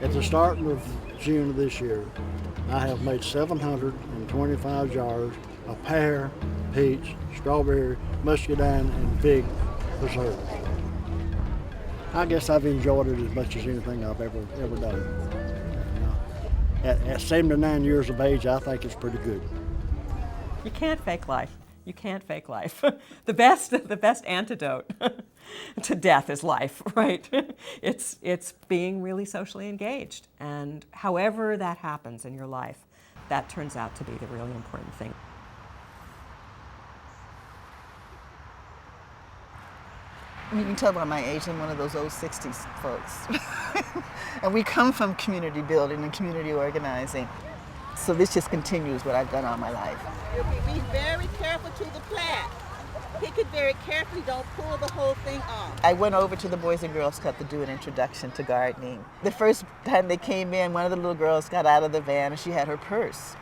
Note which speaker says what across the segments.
Speaker 1: At the start of June of this year, I have made 725 jars of pear, peach, strawberry, muscadine, and fig preserves. I guess I've enjoyed it as much as anything I've ever done. At 79 years of age, I think it's pretty good.
Speaker 2: You can't fake life. You can't fake life. The best antidote to death is life, right? It's being really socially engaged. And however that happens in your life, that turns out to be the really important thing.
Speaker 3: You can tell by my age, I'm one of those old 60s folks. And we come from community building and community organizing. So this just continues what I've done all my life.
Speaker 4: Be very careful to the plat. Pick it very carefully, don't pull the whole thing off.
Speaker 3: I went over to the Boys and Girls Club to do an introduction to gardening. The first time they came in, one of the little girls got out of the van and she had her purse.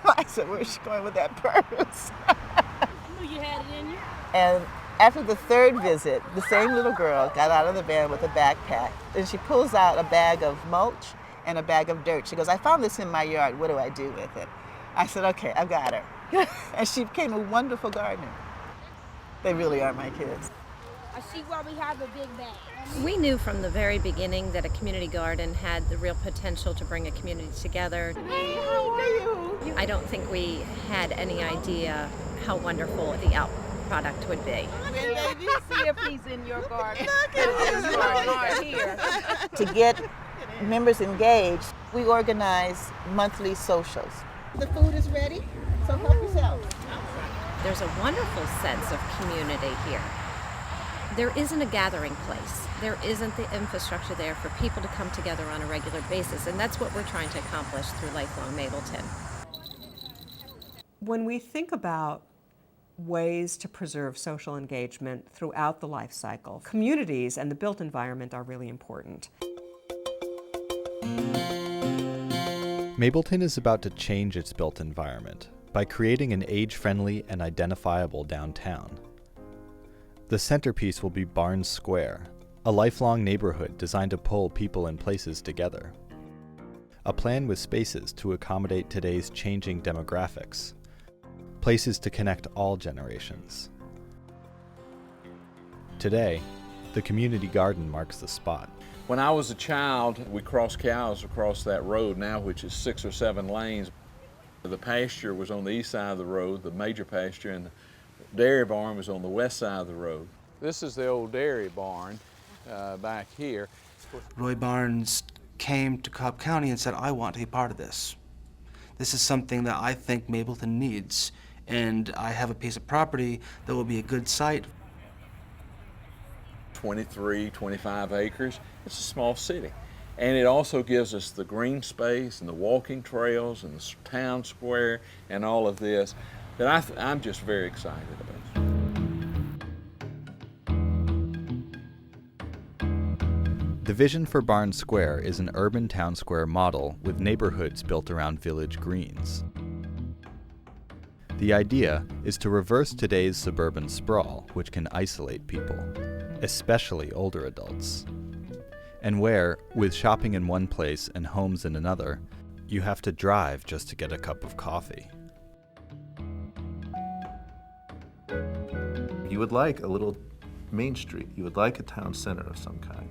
Speaker 3: I said, where's she going with that purse?
Speaker 4: You knew you had it in you.
Speaker 3: And after the third visit, the same little girl got out of the van with a backpack and she pulls out a bag of mulch and a bag of dirt. She goes, I found this in my yard, what do I do with it? I said, okay, I've got her. And she became a wonderful gardener. They really are my kids.
Speaker 5: I see why we have a big bag.
Speaker 6: We knew from the very beginning that a community garden had the real potential to bring a community together.
Speaker 4: Hey, how are you?
Speaker 6: I don't think we had any idea how wonderful the out product would be.
Speaker 4: See if he's in your garden. Here.
Speaker 3: To get members engaged, we organize monthly socials.
Speaker 4: The food is ready, so help yourself.
Speaker 6: There's a wonderful sense of community here. There isn't a gathering place. There isn't the infrastructure there for people to come together on a regular basis, and that's what we're trying to accomplish through Lifelong Mableton.
Speaker 2: When we think about ways to preserve social engagement throughout the life cycle, communities and the built environment are really important.
Speaker 7: Mableton is about to change its built environment by creating an age-friendly and identifiable downtown. The centerpiece will be Barnes Square, a lifelong neighborhood designed to pull people and places together. A plan with spaces to accommodate today's changing demographics, places to connect all generations. Today, the community garden marks the spot.
Speaker 8: When I was a child, we crossed cows across that road now, which is 6 or 7 lanes. The pasture was on the east side of the road, the major pasture, and the dairy barn was on the west side of the road. This is the old dairy barn back here.
Speaker 9: Roy Barnes came to Cobb County and said, I want to be part of this. This is something that I think Mableton needs, and I have a piece of property that will be a good site.
Speaker 8: 23, 25 acres. It's a small city. And it also gives us the green space and the walking trails and the town square and all of this that I'm just very excited about.
Speaker 7: The vision for Barnes Square is an urban town square model with neighborhoods built around village greens. The idea is to reverse today's suburban sprawl, which can isolate people, especially older adults, and where, with shopping in one place and homes in another, you have to drive just to get a cup of coffee.
Speaker 10: You would like a little Main Street. You would like a town center of some kind.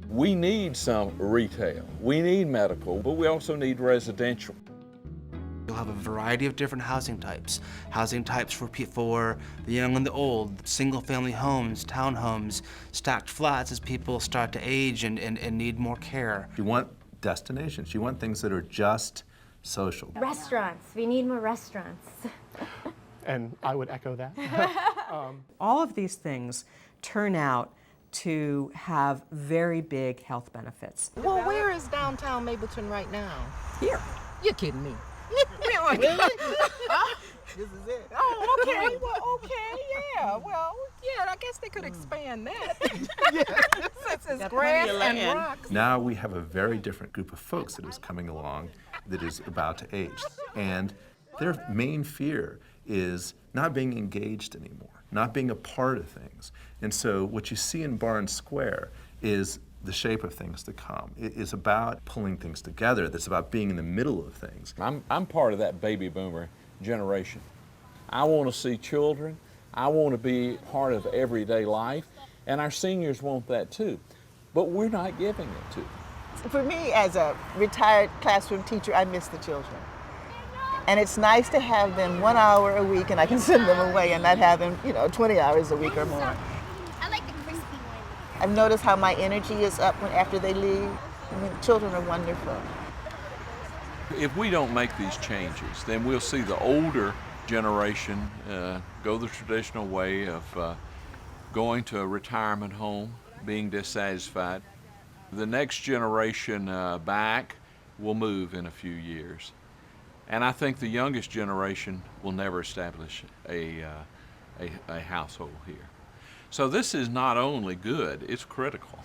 Speaker 8: We need some retail. We need medical, but we also need residential.
Speaker 9: You'll have a variety of different housing types for the young and the old, single-family homes, townhomes, stacked flats as people start to age and need more care.
Speaker 10: You want destinations. You want things that are just social.
Speaker 5: Restaurants. We need more restaurants.
Speaker 11: And I would echo that.
Speaker 2: All of these things turn out to have very big health benefits.
Speaker 4: Well, where is downtown Mableton right now?
Speaker 2: Here.
Speaker 4: You're kidding me. Really? This is it. Oh, okay. Well, okay, yeah. Well, yeah, I guess they could expand that. Since it's grass and rocks.
Speaker 10: Now we have a very different group of folks that is coming along that is about to age. And their main fear is not being engaged anymore, not being a part of things. And so what you see in Barnes Square is the shape of things to come. It is about pulling things together. It's about being in the middle of things.
Speaker 8: I'm part of that baby boomer generation. I want to see children. I want to be part of everyday life, and our seniors want that too. But we're not giving it to them.
Speaker 3: For me, as a retired classroom teacher, I miss the children. And it's nice to have them 1 hour a week and I can send them away and not have them, 20 hours a week or more.
Speaker 5: I like the crispy one.
Speaker 3: I've noticed how my energy is up after they leave. I mean, children are wonderful.
Speaker 8: If we don't make these changes, then we'll see the older generation go the traditional way of going to a retirement home, being dissatisfied. The next generation back will move in a few years. And I think the youngest generation will never establish a household here. So this is not only good, it's critical.